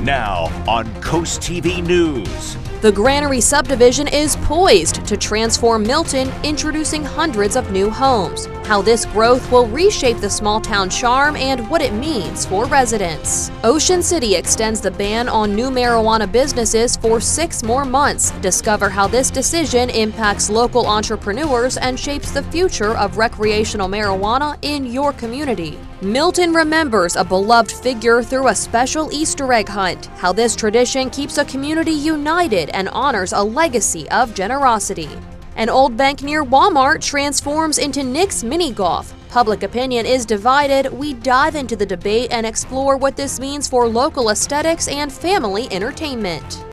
Now on Coast TV News. The Granary subdivision is poised to transform Milton, introducing hundreds of new homes. How this growth will reshape the small town charm and what it means for residents. Ocean City extends the ban on new marijuana businesses for 6 more months. Discover how this decision impacts local entrepreneurs and shapes the future of recreational marijuana in your community. Milton remembers a beloved figure through a special Easter egg hunt. How this tradition keeps a community united and honors a legacy of generosity. An old bank near Walmart transforms into Nick's mini golf. Public opinion is divided. We dive into the debate and explore what this means for local aesthetics and family entertainment.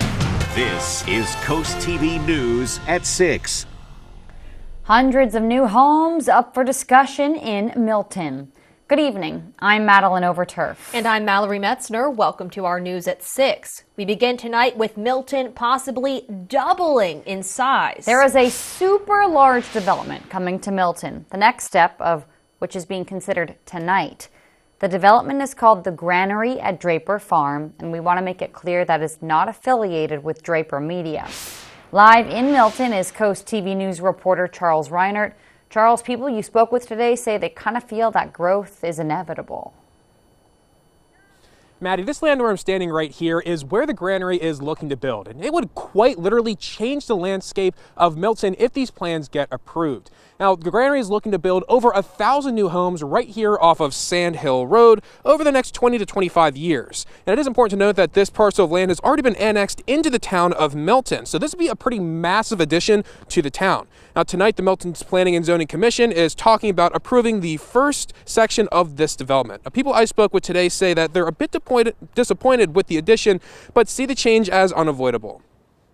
This is Coast TV News at 6. Hundreds of new homes up for discussion in Milton. Good evening. I'm Madeline Overturf. And I'm Mallory Metzner. Welcome to our news at 6. We begin tonight with Milton possibly doubling in size. There is a super large development coming to Milton, the next step of which is being considered tonight. The development is called the Granary at Draper Farm, and we want to make it clear that is not affiliated with Draper Media. Live in Milton is Coast TV News reporter Charles Reinert. Charles, people you spoke with today say they kind of feel that growth is inevitable. Maddie, this land where I'm standing right here is where the Granary is looking to build, and it would quite literally change the landscape of Milton if these plans get approved. Now, the Granary is looking to build over 1,000 new homes right here off of Sand Hill Road over the next 20 to 25 years. And it is important to note that this parcel of land has already been annexed into the town of Milton, so this would be a pretty massive addition to the town. Now, tonight, the Milton's Planning and Zoning Commission is talking about approving the first section of this development. Now, people I spoke with today say that they're a bit disappointed with the addition, but see the change as unavoidable.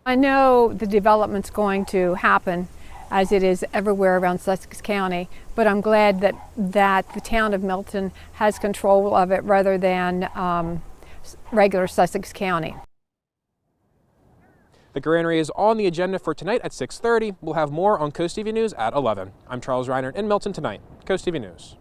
I know the development's going to happen, as it is everywhere around Sussex County, but I'm glad that the town of Milton has control of it rather than regular Sussex County. The Granary is on the agenda for tonight at 6:30. We'll have more on Coast TV News at 11. I'm Charles Reinert in Milton tonight. Coast TV News.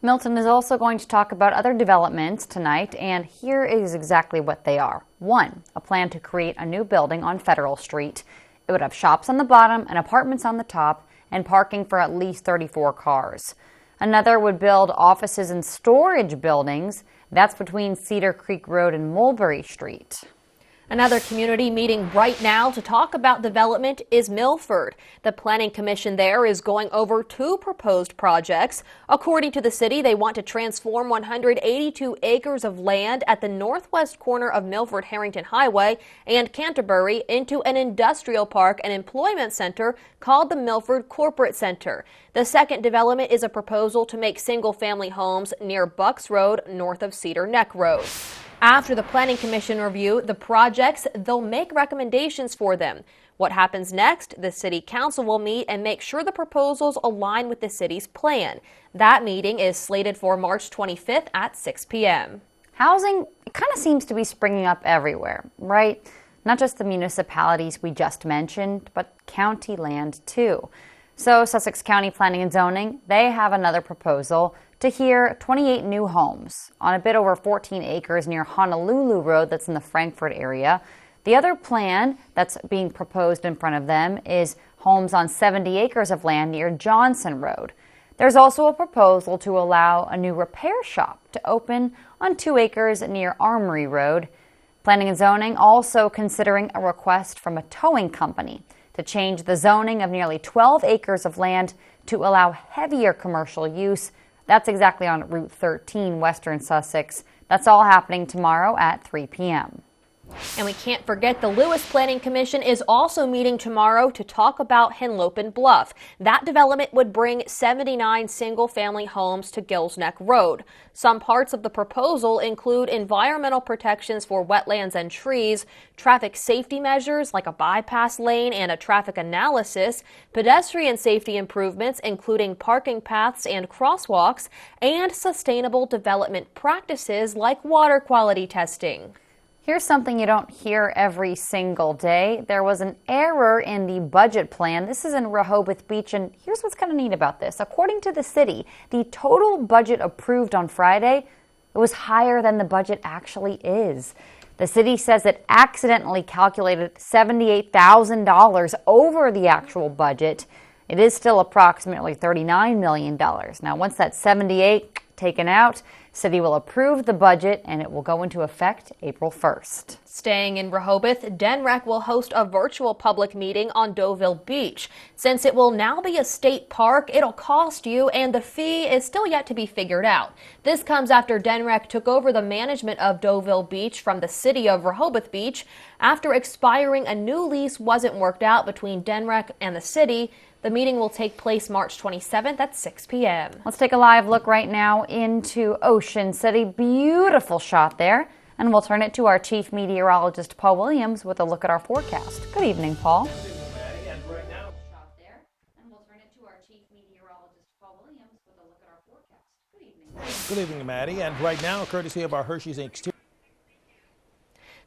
Milton is also going to talk about other developments tonight, and here is exactly what they are. 1, a plan to create a new building on Federal Street. It would have shops on the bottom and apartments on the top and parking for at least 34 cars. Another would build offices and storage buildings. That's between Cedar Creek Road and Mulberry Street. Another community meeting right now to talk about development is Milford. The Planning Commission there is going over 2 proposed projects. According to the city, they want to transform 182 acres of land at the northwest corner of Milford Harrington Highway and Canterbury into an industrial park and employment center called the Milford Corporate Center. The second development is a proposal to make single-family homes near Bucks Road north of Cedar Neck Road. After the Planning Commission review the projects, they'll make recommendations for them. What happens next? The City Council will meet and make sure the proposals align with the city's plan. That meeting is slated for March 25th at 6 p.m. Housing, it kind of seems to be springing up everywhere, right? Not just the municipalities we just mentioned, but county land too. So Sussex County Planning and Zoning, they have another proposal to hear 28 new homes on a bit over 14 acres near Honolulu Road that's in the Frankfort area. The other plan that's being proposed in front of them is homes on 70 acres of land near Johnson Road. There's also a proposal to allow a new repair shop to open on 2 acres near Armory Road. Planning and Zoning also considering a request from a towing company to change the zoning of nearly 12 acres of land to allow heavier commercial use. That's exactly on Route 13, Western Sussex. That's all happening tomorrow at 3 p.m. And we can't forget the Lewis Planning Commission is also meeting tomorrow to talk about Henlopen Bluff. That development would bring 79 single-family homes to Gills Neck Road. Some parts of the proposal include environmental protections for wetlands and trees, traffic safety measures like a bypass lane and a traffic analysis, pedestrian safety improvements including parking paths and crosswalks, and sustainable development practices like water quality testing. Here's something you don't hear every single day. There was an error in the budget plan. This is in Rehoboth Beach, and here's what's kind of neat about this. According to the city, the total budget approved on Friday It was higher than the budget actually is. The city says it accidentally calculated $78,000 over the actual budget. It is still approximately $39 million. Now, once that 78 taken out, city will approve the budget and it will go into effect April 1st. Staying in Rehoboth, DNREC will host a virtual public meeting on Deauville Beach. Since it will now be a state park, it'll cost you, and the fee is still yet to be figured out. This comes after DNREC took over the management of Deauville Beach from the city of Rehoboth Beach. After expiring, a new lease wasn't worked out between DNREC and the city. The meeting will take place March 27th at 6 p.m. Let's take a live look right now into Ocean City. Beautiful shot there. And we'll turn it to our chief meteorologist, Paul Williams, with a look at our forecast. Good evening, Paul. Good evening, Maddie. And right now, courtesy of our Hershey's Inc.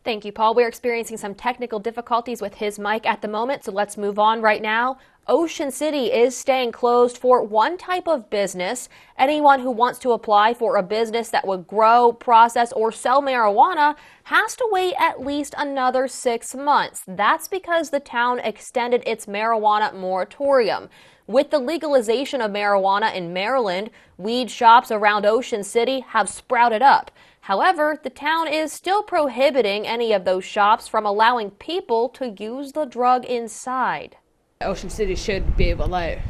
Thank you, Paul. We're experiencing some technical difficulties with his mic at the moment, so let's move on right now. Ocean City is staying closed for one type of business. Anyone who wants to apply for a business that would grow, process, or sell marijuana has to wait at least another 6 months. That's because the town extended its marijuana moratorium. With the legalization of marijuana in Maryland, weed shops around Ocean City have sprouted up. However, the town is still prohibiting any of those shops from allowing people to use the drug inside. Ocean City should be able to let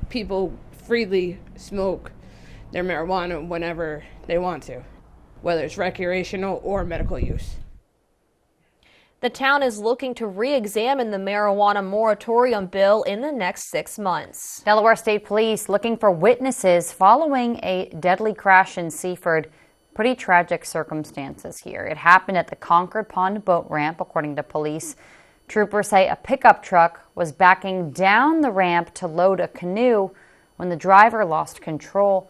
people freely smoke their marijuana whenever they want to, whether it's recreational or medical use. The town is looking to re-examine the marijuana moratorium bill in the next 6 months. Delaware State Police looking for witnesses following a deadly crash in Seaford. Pretty tragic circumstances here. It happened at the Concord Pond boat ramp, according to police. Troopers say a pickup truck was backing down the ramp to load a canoe when the driver lost control.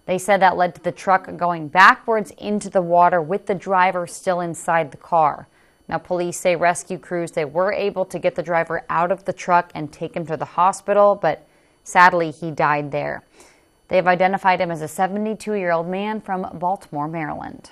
They said that led to the truck going backwards into the water with the driver still inside the car. Now, police say rescue crews, they were able to get the driver out of the truck and take him to the hospital, but sadly he died there. They've identified him as a 72-year-old man from Baltimore, Maryland.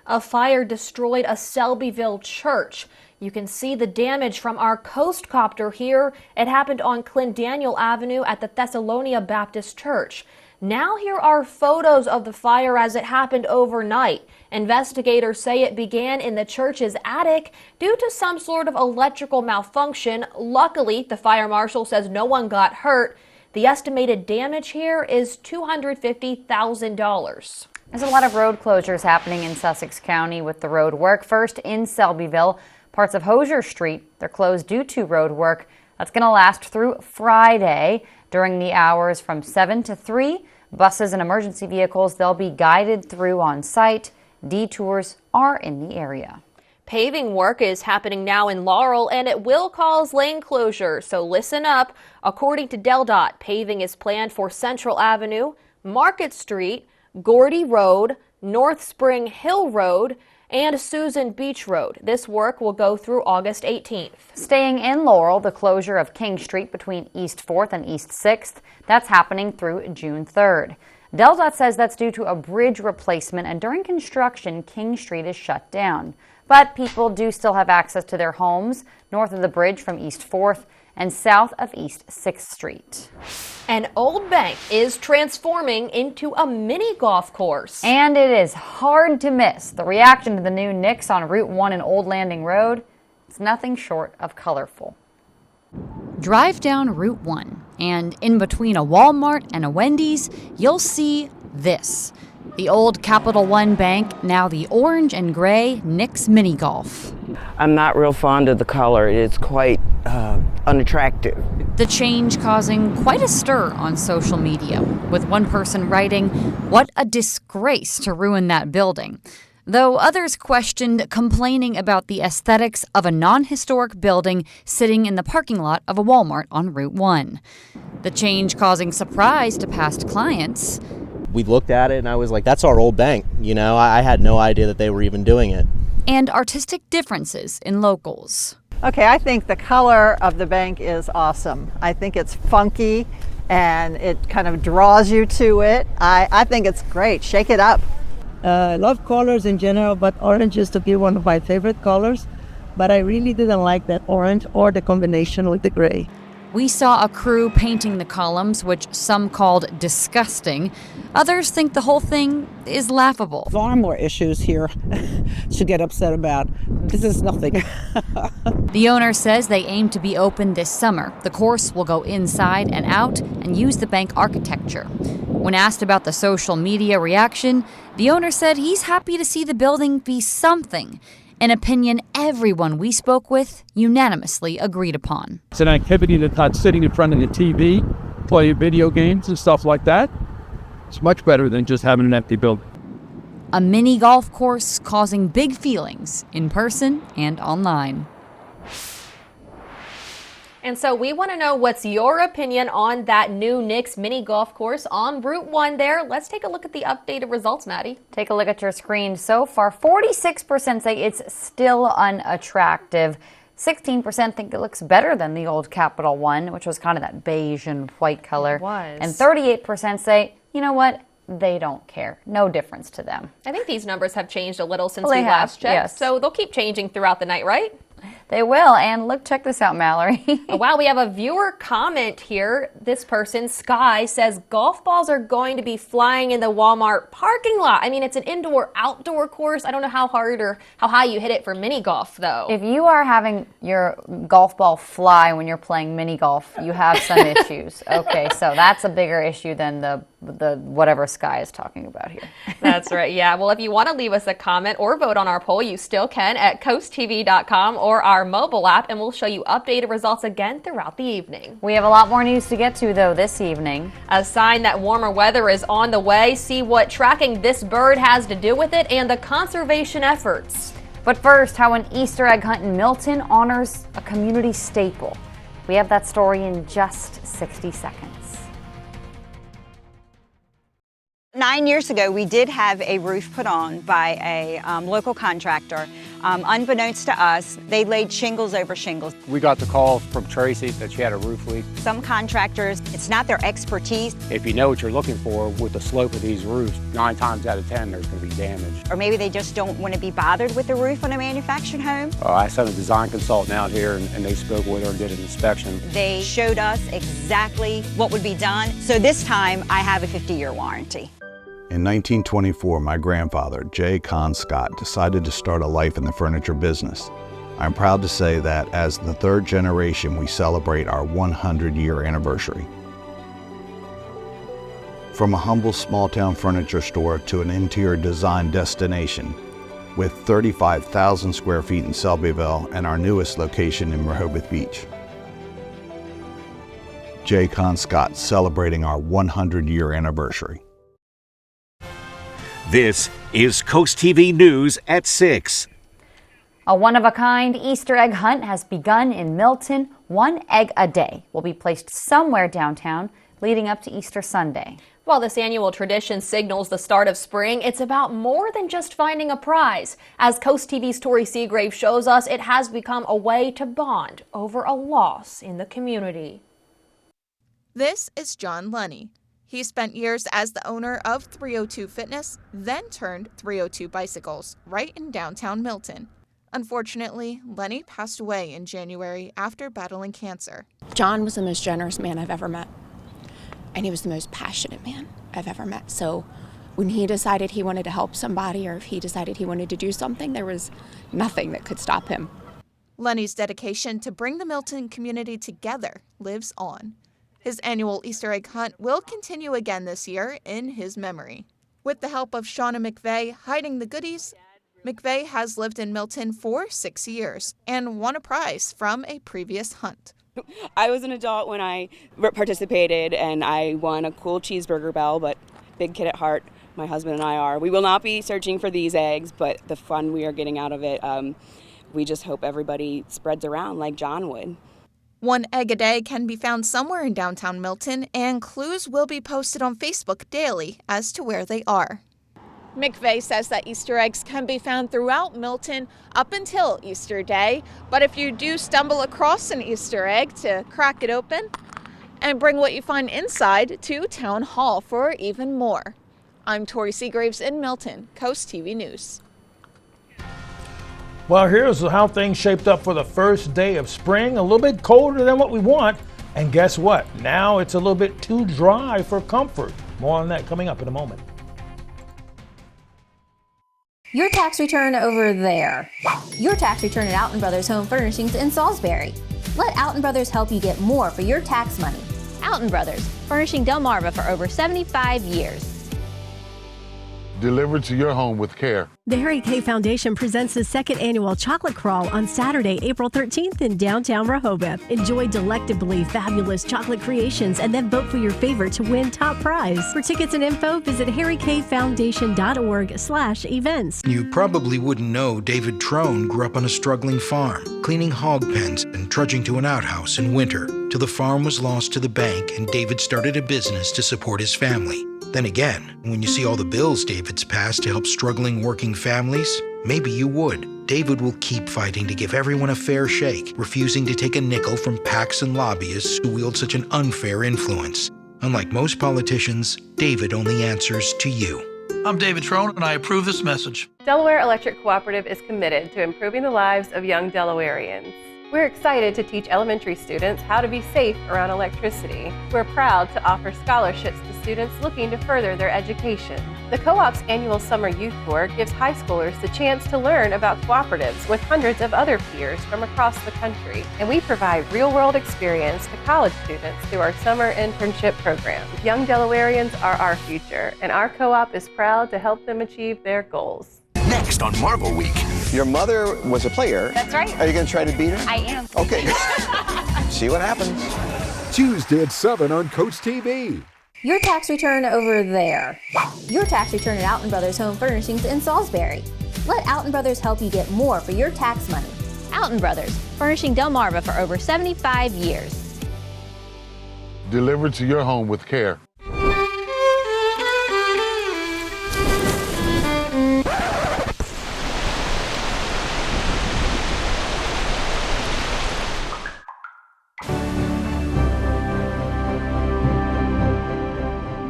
A fire destroyed a Selbyville church. You can see the damage from our Coast Copter here. It happened on Clendaniel Avenue at the Thessalonia Baptist Church. Now here are photos of the fire as it happened overnight. Investigators say it began in the church's attic due to some sort of electrical malfunction. Luckily, the fire marshal says no one got hurt. The estimated damage here is $250,000. There's a lot of road closures happening in Sussex County with the road work. First in Selbyville, parts of Hosier Street, they're closed due to road work. That's going to last through Friday during the hours from 7 to 3. Buses and emergency vehicles, they'll be guided through on site. Detours are in the area. Paving work is happening now in Laurel, and it will cause lane closures, so listen up. According to DelDOT, paving is planned for Central Avenue, Market Street, Gordy Road, North Spring Hill Road, and Susan Beach Road. This work will go through August 18th. Staying in Laurel, the closure of King Street between East 4th and East 6th, that's happening through June 3rd. DelDOT says that's due to a bridge replacement, and during construction, King Street is shut down. But people do still have access to their homes north of the bridge from East 4th and south of East 6th Street. An old bank is transforming into a mini golf course. And it is hard to miss. The reaction to the new Knicks on Route 1 and Old Landing Road, it's nothing short of colorful. Drive down Route 1, and in between a Walmart and a Wendy's, you'll see this. The old Capital One Bank, now the orange and gray Knicks Mini Golf. I'm not real fond of the color. It's quite unattractive. The change causing quite a stir on social media, with one person writing, "What a disgrace to ruin that building." Though others questioned, complaining about the aesthetics of a non-historic building sitting in the parking lot of a Walmart on Route 1. The change causing surprise to past clients. We looked at it and I was like, that's our old bank. You know, I had no idea that they were even doing it. And artistic differences in locals. Okay, I think the color of the bank is awesome. I think it's funky and it kind of draws you to it. I think it's great. Shake it up. I love colors in general, but orange used to be one of my favorite colors. But I really didn't like that orange or the combination with the gray. We saw a crew painting the columns, which some called disgusting. Others think the whole thing is laughable. Far more issues here to get upset about. This is nothing. The owner says they aim to be open this summer. The course will go inside and out and use the bank architecture. When asked about the social media reaction, the owner said he's happy to see the building be something. An opinion everyone we spoke with unanimously agreed upon. It's an activity that's not sitting in front of the TV, playing video games and stuff like that. It's much better than just having an empty building. A mini golf course causing big feelings in person and online. And so we want to know what's your opinion on that new Knicks mini golf course on Route 1 there. Let's take a look at the updated results, Maddie. Take a look at your screen. So far, 46% say it's still unattractive. 16% think it looks better than the old Capital One, which was kind of that beige and white color. It was. And 38% say, you know what? They don't care. No difference to them. I think these numbers have changed a little since Well, we they have, last checked. yes. So they'll keep changing throughout the night, right? They will. And look, check this out, Mallory. Oh, wow, we have a viewer comment here. This person, Sky, says golf balls are going to be flying in the Walmart parking lot. I mean, it's an indoor-outdoor course. I don't know how hard or how high you hit it for mini golf, though. If you are having your golf ball fly when you're playing mini golf, you have some issues. Okay, so that's a bigger issue than the whatever Sky is talking about here. That's right, yeah. Well, if you want to leave us a comment or vote on our poll, you still can at CoastTV.com or our mobile app, and we'll show you updated results again throughout the evening. We have a lot more news to get to, though, this evening. A sign that warmer weather is on the way. See what tracking this bird has to do with it and the conservation efforts. But first, how an Easter egg hunt in Milton honors a community staple. We have that story in just 60 seconds. 9 years ago, we did have a roof put on by a local contractor. Unbeknownst to us, they laid shingles over shingles. We got the call from Tracy that she had a roof leak. Some contractors, it's not their expertise. If you know what you're looking for with the slope of these roofs, 9 times out of 10 there's going to be damage. Or maybe they just don't want to be bothered with the roof on a manufactured home. I sent a design consultant out here and they spoke with her and did an inspection. They showed us exactly what would be done. So this time I have a 50-year warranty. In 1924, my grandfather, J. Con Scott, decided to start a life in the furniture business. I'm proud to say that as the third generation, we celebrate our 100-year anniversary. From a humble small-town furniture store to an interior design destination, with 35,000 square feet in Selbyville and our newest location in Rehoboth Beach. J. Con Scott celebrating our 100-year anniversary. This is Coast TV News at 6. A one-of-a-kind Easter egg hunt has begun in Milton. 1 egg a day will be placed somewhere downtown leading up to Easter Sunday. While this annual tradition signals the start of spring, it's about more than just finding a prize. As Coast TV's Tori Seagrave shows us, it has become a way to bond over a loss in the community. This is John Lunny. He spent years as the owner of 302 Fitness, then turned 302 Bicycles, right in downtown Milton. Unfortunately, Lenny passed away in January after battling cancer. John was the most generous man I've ever met, and he was the most passionate man I've ever met. So when he decided he wanted to help somebody, or if he decided he wanted to do something, there was nothing that could stop him. Lenny's dedication to bring the Milton community together lives on. His annual Easter egg hunt will continue again this year in his memory. With the help of Shauna McVeigh hiding the goodies, McVeigh has lived in Milton for 6 years and won a prize from a previous hunt. I was an adult when I participated, and I won a cool cheeseburger bell, but big kid at heart, my husband and I are. We will not be searching for these eggs, but the fun we are getting out of it, we just hope everybody spreads around like John would. 1 egg a day can be found somewhere in downtown Milton, and clues will be posted on Facebook daily as to where they are. McVeigh says that Easter eggs can be found throughout Milton up until Easter Day, but if you do stumble across an Easter egg, to crack it open and bring what you find inside to Town Hall for even more. I'm Tori Seagraves in Milton, Coast TV News. Well, here's how things shaped up for the first day of spring. A little bit colder than what we want. And guess what? Now it's a little bit too dry for comfort. More on that coming up in a moment. Your tax return over there. Your tax return at Alton Brothers Home Furnishings in Salisbury. Let Alton Brothers help you get more for your tax money. Alton Brothers, furnishing Delmarva for over 75 years. Delivered to your home with care. The Harry K Foundation presents the second annual Chocolate Crawl on Saturday, April 13th in downtown Rehoboth. Enjoy delectably fabulous chocolate creations and then vote for your favorite to win top prize. For tickets and info, visit harrykfoundation.org/events. You probably wouldn't know David Trone grew up on a struggling farm, cleaning hog pens and trudging to an outhouse in winter, till the farm was lost to the bank and David started a business to support his family. Then again, when you see all the bills David's passed to help struggling working families, maybe you would. David will keep fighting to give everyone a fair shake, refusing to take a nickel from PACs and lobbyists who wield such an unfair influence. Unlike most politicians, David only answers to you. I'm David Trone, and I approve this message. Delaware Electric Cooperative is committed to improving the lives of young Delawareans. We're excited to teach elementary students how to be safe around electricity. We're proud to offer scholarships to students looking to further their education. The Co-op's annual summer youth tour gives high schoolers the chance to learn about cooperatives with hundreds of other peers from across the country. And we provide real-world experience to college students through our summer internship program. Young Delawareans are our future, and our co-op is proud to help them achieve their goals. Next on Marvel Week. Your mother was a player. That's right. Are you going to try to beat her? I am. Okay. See what happens. Tuesday at 7 on CoastTV. Your tax return over there. Your tax return at Alton Brothers Home Furnishings in Salisbury. Let Alton Brothers help you get more for your tax money. Alton Brothers, furnishing Delmarva for over 75 years. Delivered to your home with care.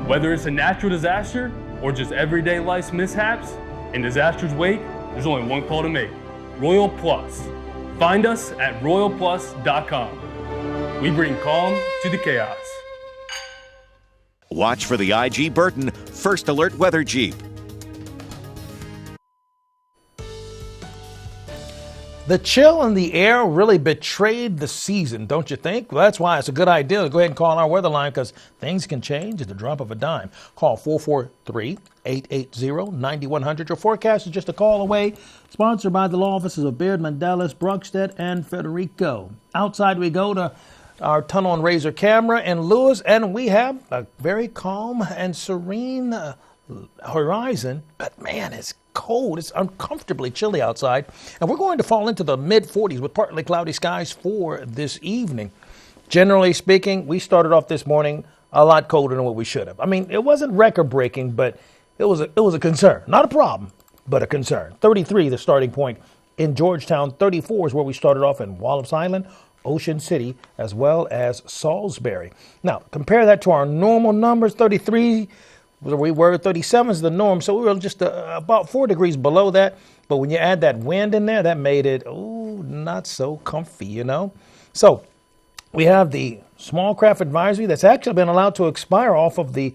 Whether it's a natural disaster or just everyday life's mishaps, in disaster's wake, there's only one call to make: Royal Plus. Find us at royalplus.com. We bring calm to the chaos. Watch for the IG Burton First Alert Weather Jeep. The chill in the air really betrayed the season, don't you think? Well, that's why it's a good idea to go ahead and call our weather line, because things can change at the drop of a dime. Call 443-880-9100. Your forecast is just a call away. Sponsored by the law offices of Beard, Mandelis, Brugstedt, and Federico. Outside we go to our tunnel and razor camera in Lewis, and we have a very calm and serene horizon. But man, it's cold. It's uncomfortably chilly outside, and we're going to fall into the mid-40s with partly cloudy skies for this evening. Generally speaking, we started off this morning a lot colder than what we should have. I mean, it wasn't record-breaking, but it was a concern. Not a problem, but a concern. 33, the starting point in Georgetown. 34 is where we started off in Wallops Island, Ocean City, as well as Salisbury. Now, compare that to our normal numbers. 33 we were, 37 is the norm, so we were just about 4 degrees below that. But when you add that wind in there, that made it, not so comfy, you know. So we have the small craft advisory that's actually been allowed to expire off of the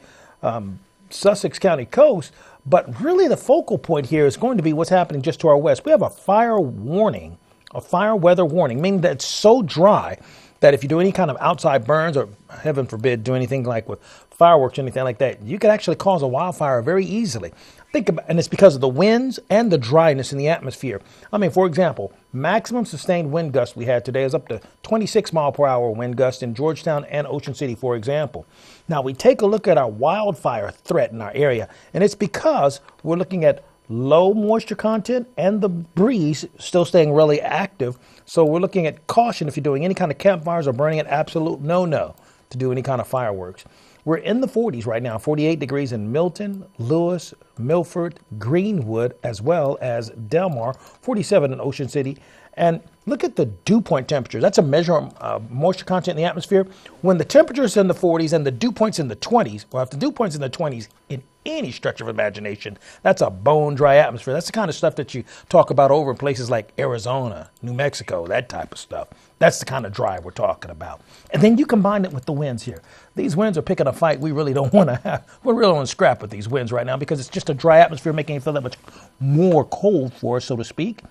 Sussex County coast. But really the focal point here is going to be what's happening just to our west. We have a fire warning, a fire weather warning, meaning that it's so dry that if you do any kind of outside burns, or heaven forbid, do anything like with fireworks or anything like that, you could actually cause a wildfire very easily. Think about, and it's because of the winds and the dryness in the atmosphere. I mean, for example, maximum sustained wind gust we had today is up to 26 mile per hour wind gust in Georgetown and Ocean City, for example. Now we take a look at our wildfire threat in our area, and it's because we're looking at low moisture content and the breeze still staying really active. So we're looking at caution if you're doing any kind of campfires or burning, an absolute no-no to do any kind of fireworks. We're in the 40s right now, 48 degrees in Milton, Lewis, Milford, Greenwood, as well as Delmar, 47 in Ocean City. And look at the dew point temperatures. That's a measure of moisture content in the atmosphere. When the temperature's in the 40s and the dew point's in the 20s, or if the dew point's in the 20s in any stretch of imagination. That's a bone-dry atmosphere. That's the kind of stuff that you talk about over in places like Arizona, New Mexico, that type of stuff. That's the kind of dry we're talking about. And then you combine it with the winds here. These winds are picking a fight we really don't want to have. We're really on scrap with these winds right now because it's just a dry atmosphere making it feel that much more cold for us, so to speak.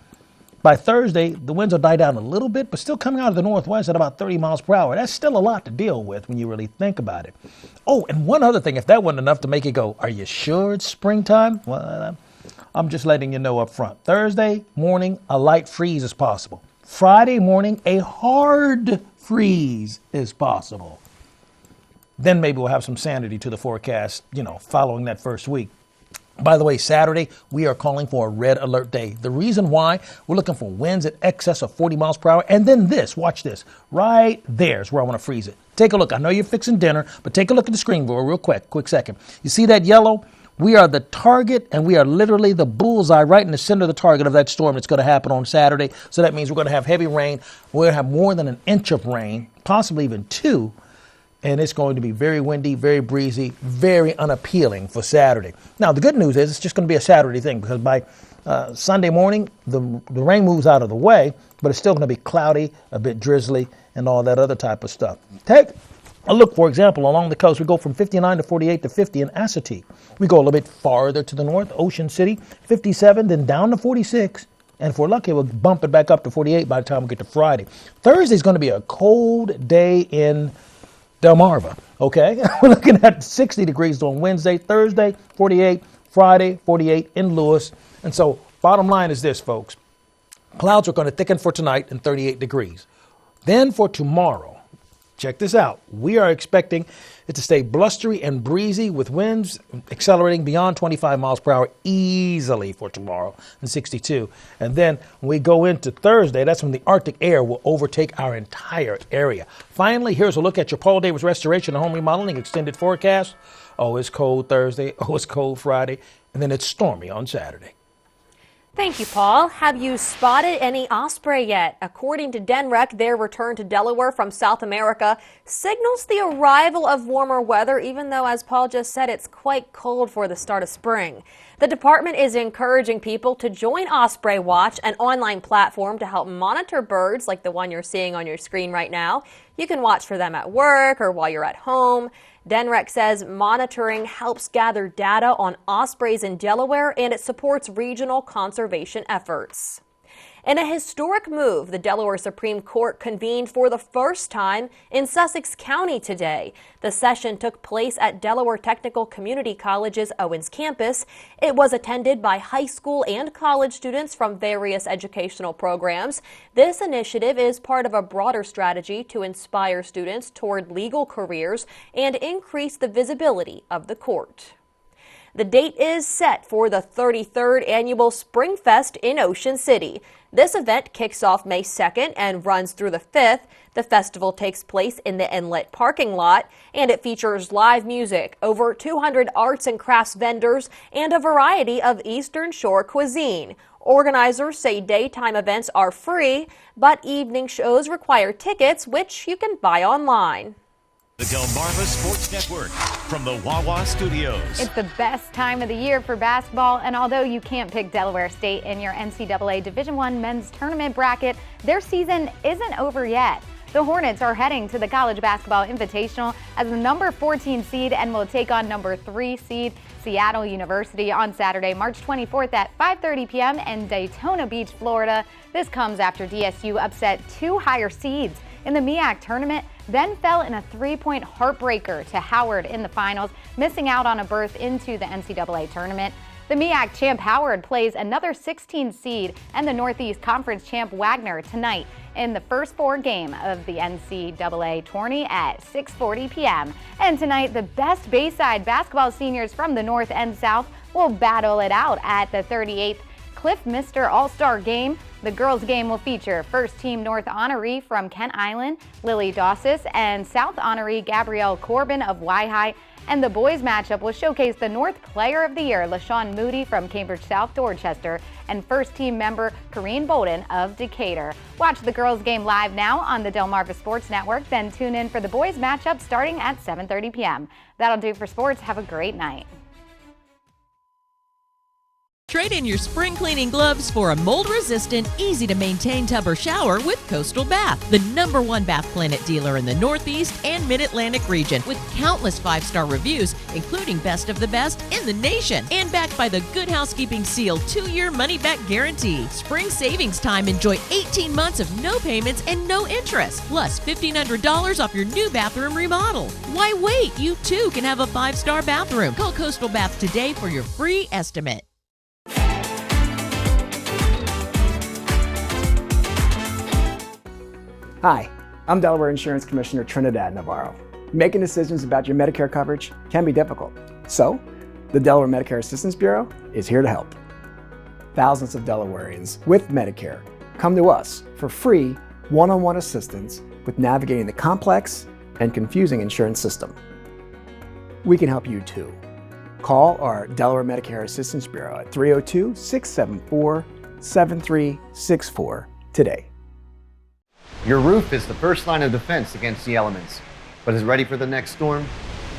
By Thursday, the winds will die down a little bit, but still coming out of the northwest at about 30 miles per hour. That's still a lot to deal with when you really think about it. Oh, and one other thing, if that wasn't enough to make you go, are you sure it's springtime? Well, I'm just letting you know up front. Thursday morning, a light freeze is possible. Friday morning, a hard freeze is possible. Then maybe we'll have some sanity to the forecast, following that first week. By the way, Saturday, we are calling for a red alert day. The reason why, we're looking for winds in excess of 40 miles per hour. And then this, watch this, right there is where I want to freeze it. Take a look. I know you're fixing dinner, but take a look at the screen real quick second. You see that yellow? We are the target, and we are literally the bullseye right in the center of the target of that storm that's going to happen on Saturday. So that means we're going to have heavy rain. We're going to have more than an inch of rain, possibly even 2. And it's going to be very windy, very breezy, very unappealing for Saturday. Now, the good news is it's just going to be a Saturday thing because by Sunday morning, the rain moves out of the way, but it's still going to be cloudy, a bit drizzly, and all that other type of stuff. Take a look, for example, along the coast. We go from 59 to 48 to 50 in Assateague. We go a little bit farther to the north, Ocean City, 57, then down to 46. And if we're lucky, we'll bump it back up to 48 by the time we get to Friday. Thursday's going to be a cold day in Delmarva, okay? We're looking at 60 degrees on Wednesday, Thursday, 48, Friday, 48 in Lewis. And so bottom line is this, folks. Clouds are going to thicken for tonight and 38 degrees. Then for tomorrow, check this out. We are expecting it to stay blustery and breezy with winds accelerating beyond 25 miles per hour easily for tomorrow and 62. And then when we go into Thursday, that's when the Arctic air will overtake our entire area. Finally, here's a look at your Paul Davis Restoration and Home Remodeling extended forecast. Oh, it's cold Thursday. Oh, it's cold Friday. And then it's stormy on Saturday. Thank you, Paul. Have you spotted any osprey yet? According to DNREC, their return to Delaware from South America signals the arrival of warmer weather, even though, as Paul just said, it's quite cold for the start of spring. The department is encouraging people to join Osprey Watch, an online platform to help monitor birds like the one you're seeing on your screen right now. You can watch for them at work or while you're at home. DNREC says monitoring helps gather data on ospreys in Delaware, and it supports regional conservation efforts. In a historic move, the Delaware Supreme Court convened for the first time in Sussex County today. The session took place at Delaware Technical Community College's Owens campus. It was attended by high school and college students from various educational programs. This initiative is part of a broader strategy to inspire students toward legal careers and increase the visibility of the court. The date is set for the 33rd annual Spring Fest in Ocean City. This event kicks off May 2nd and runs through the 5th. The festival takes place in the Inlet parking lot, and it features live music, over 200 arts and crafts vendors, and a variety of Eastern Shore cuisine. Organizers say daytime events are free, but evening shows require tickets, which you can buy online. The Delmarva Sports Network from the Wawa Studios. It's the best time of the year for basketball, and although you can't pick Delaware State in your NCAA Division I men's tournament bracket, their season isn't over yet. The Hornets are heading to the College Basketball Invitational as the number 14 seed and will take on number 3 seed Seattle University on Saturday, March 24th at 5:30 p.m. in Daytona Beach, Florida. This comes after DSU upset 2 higher seeds in the MEAC tournament, then fell in a 3-point heartbreaker to Howard in the finals, missing out on a berth into the NCAA tournament. The MEAC champ Howard plays another 16 seed and the Northeast Conference champ Wagner tonight in the first 4 game of the NCAA tourney at 6:40 p.m. And tonight, the best Bayside basketball seniors from the North and South will battle it out at the 38th Cliff Mister All-Star Game. The girls' game will feature first-team North honoree from Kent Island, Lily Dossis, and South honoree Gabrielle Corbin of Waihi. And the boys' matchup will showcase the North Player of the Year, LaShawn Moody from Cambridge South Dorchester, and first-team member Corrine Bolden of Decatur. Watch the girls' game live now on the Delmarva Sports Network, then tune in for the boys' matchup starting at 7:30 p.m. That'll do for sports. Have a great night. Trade in your spring cleaning gloves for a mold-resistant, easy-to-maintain tub or shower with Coastal Bath, the #1 Bath Planet dealer in the Northeast and Mid-Atlantic region, with countless 5-star reviews, including best of the best in the nation, and backed by the Good Housekeeping Seal 2-year money-back guarantee. Spring savings time, enjoy 18 months of no payments and no interest, plus $1,500 off your new bathroom remodel. Why wait? You too can have a 5-star bathroom. Call Coastal Bath today for your free estimate. Hi, I'm Delaware Insurance Commissioner Trinidad Navarro. Making decisions about your Medicare coverage can be difficult. So, the Delaware Medicare Assistance Bureau is here to help. Thousands of Delawareans with Medicare come to us for free one-on-one assistance with navigating the complex and confusing insurance system. We can help you too. Call our Delaware Medicare Assistance Bureau at 302-674-7364 today. Your roof is the first line of defense against the elements, but is ready for the next storm?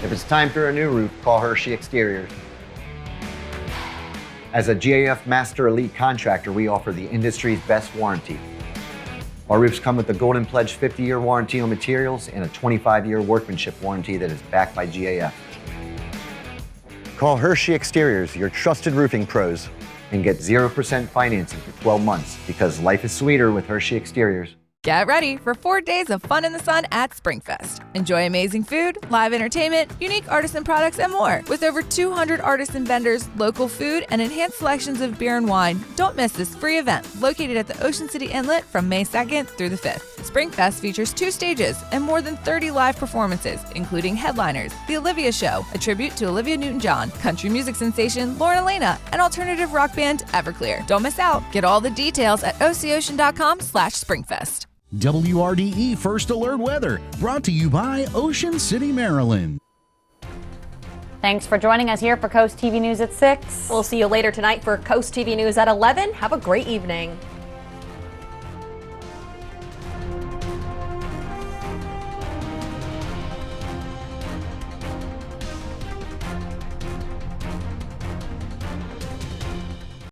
If it's time for a new roof, call Hershey Exteriors. As a GAF Master Elite contractor, we offer the industry's best warranty. Our roofs come with a Golden Pledge 50-year warranty on materials and a 25-year workmanship warranty that is backed by GAF. Call Hershey Exteriors, your trusted roofing pros, and get 0% financing for 12 months, because life is sweeter with Hershey Exteriors. Get ready for 4 days of fun in the sun at SpringFest. Enjoy amazing food, live entertainment, unique artisan products, and more. With over 200 artisan vendors, local food, and enhanced selections of beer and wine, don't miss this free event located at the Ocean City Inlet from May 2nd through the 5th. SpringFest features 2 stages and more than 30 live performances, including headliners, The Olivia Show, a tribute to Olivia Newton-John, country music sensation Lauren Elena, and alternative rock band Everclear. Don't miss out. Get all the details at ococean.com/SpringFest. WRDE First Alert Weather, brought to you by Ocean City, Maryland. Thanks for joining us here for Coast TV News at 6. We'll see you later tonight for Coast TV News at 11. Have a great evening.